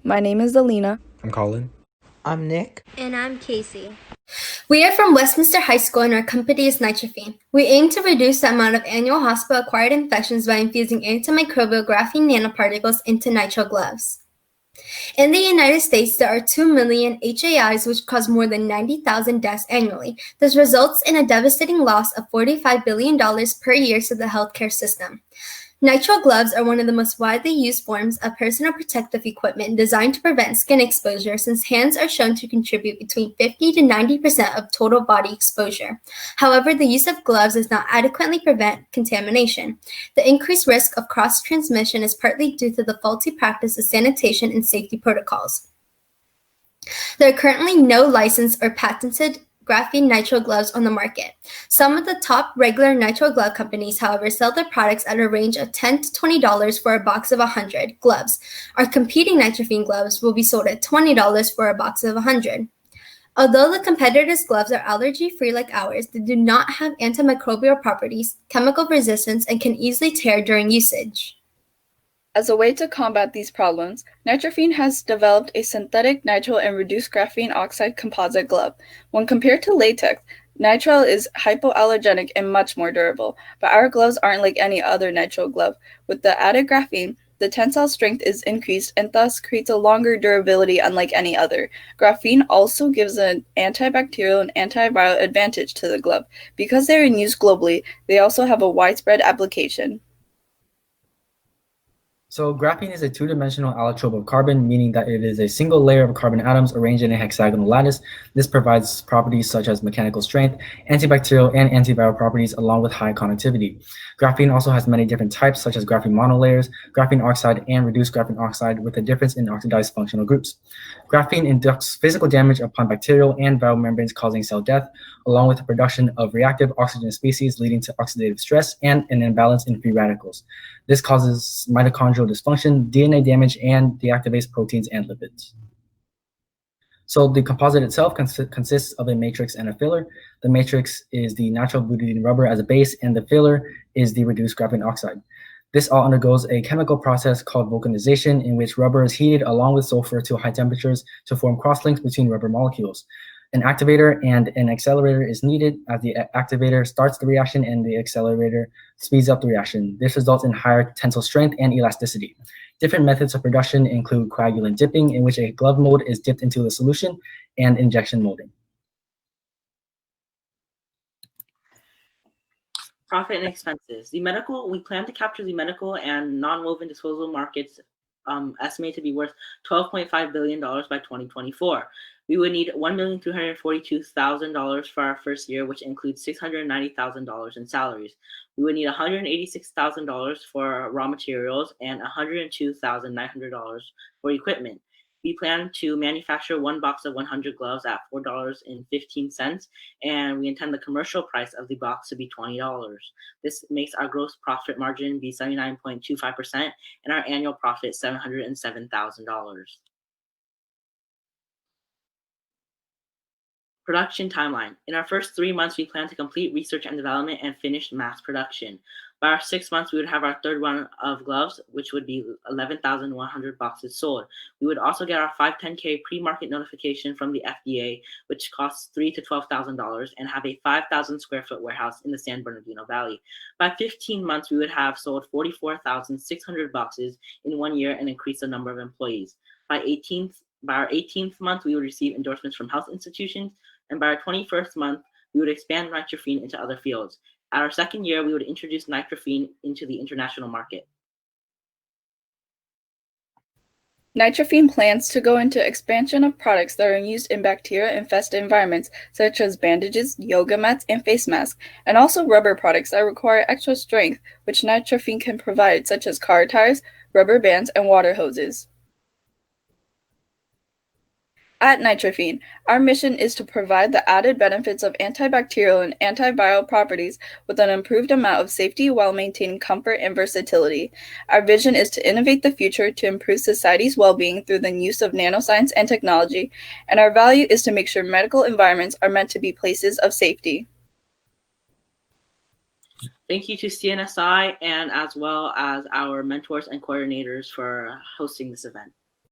My name is Alina. I'm Colin. I'm Nick. And I'm Casey. We are from Westminster High School and our company is Nitrophene. We aim to reduce the amount of annual hospital-acquired infections by infusing antimicrobial graphene nanoparticles into nitrile gloves. In the United States, there are 2 million HAIs, which cause more than 90,000 deaths annually. This results in a devastating loss of $45 billion per year to the healthcare system. Nitrile gloves are one of the most widely used forms of personal protective equipment designed to prevent skin exposure, since hands are shown to contribute between 50 to 90% of total body exposure. However, the use of gloves does not adequately prevent contamination. The increased risk of cross-transmission is partly due to the faulty practice of sanitation and safety protocols. There are currently no licensed or patented graphene nitrile gloves on the market. Some of the top regular nitrile glove companies, however, sell their products at a range of $10 to $20 for a box of 100 gloves. Our competing Nitrophene gloves will be sold at $20 for a box of 100. Although the competitors' gloves are allergy-free like ours, they do not have antimicrobial properties, chemical resistance, and can easily tear during usage. As a way to combat these problems, Nitrophene has developed a synthetic nitrile and reduced graphene oxide composite glove. When compared to latex, nitrile is hypoallergenic and much more durable, but our gloves aren't like any other nitrile glove. With the added graphene, the tensile strength is increased and thus creates a longer durability unlike any other. Graphene also gives an antibacterial and antiviral advantage to the glove. Because they are in use globally, they also have a widespread application. So graphene is a two-dimensional allotrope of carbon, meaning that it is a single layer of carbon atoms arranged in a hexagonal lattice. This provides properties such as mechanical strength, antibacterial and antiviral properties, along with high conductivity. Graphene also has many different types, such as graphene monolayers, graphene oxide, and reduced graphene oxide, with a difference in oxidized functional groups. Graphene induces physical damage upon bacterial and viral membranes, causing cell death, along with the production of reactive oxygen species, leading to oxidative stress and an imbalance in free radicals. This causes mitochondrial dysfunction, DNA damage, and deactivates proteins and lipids. So the composite itself consists of a matrix and a filler. The matrix is the natural butadiene rubber as a base, and the filler is the reduced graphene oxide. This all undergoes a chemical process called vulcanization, in which rubber is heated along with sulfur to high temperatures to form crosslinks between rubber molecules. An activator and an accelerator is needed, as the activator starts the reaction and the accelerator speeds up the reaction. This results in higher tensile strength and elasticity. Different methods of production include coagulant dipping, in which a glove mold is dipped into the solution, and injection molding. Profit and expenses. We plan to capture the medical and non-woven disposable markets estimated to be worth $12.5 billion by 2024. We would need $1,342,000 for our first year, which includes $690,000 in salaries. We would need $186,000 for raw materials and $102,900 for equipment. We plan to manufacture one box of 100 gloves at $4.15, and we intend the commercial price of the box to be $20. This makes our gross profit margin be 79.25% and our annual profit $707,000. Production timeline. In our first 3 months, we plan to complete research and development and finish mass production. By our 6 months, we would have our third run of gloves, which would be 11,100 boxes sold. We would also get our 510K pre-market notification from the FDA, which costs $3,000 to $12,000, and have a 5,000 square foot warehouse in the San Bernardino Valley. By 15 months, we would have sold 44,600 boxes in 1 year and increase the number of employees. By our 18th month, we would receive endorsements from health institutions, and by our 21st month, we would expand Nitrophene into other fields. At our second year, we would introduce Nitrophene into the international market. Nitrophene plans to go into expansion of products that are used in bacteria-infested environments, such as bandages, yoga mats, and face masks, and also rubber products that require extra strength, which Nitrophene can provide, such as car tires, rubber bands, and water hoses. At Nitrophene, our mission is to provide the added benefits of antibacterial and antiviral properties with an improved amount of safety while maintaining comfort and versatility. Our vision is to innovate the future to improve society's well-being through the use of nanoscience and technology, and our value is to make sure medical environments are meant to be places of safety. Thank you to CNSI and as well as our mentors and coordinators for hosting this event.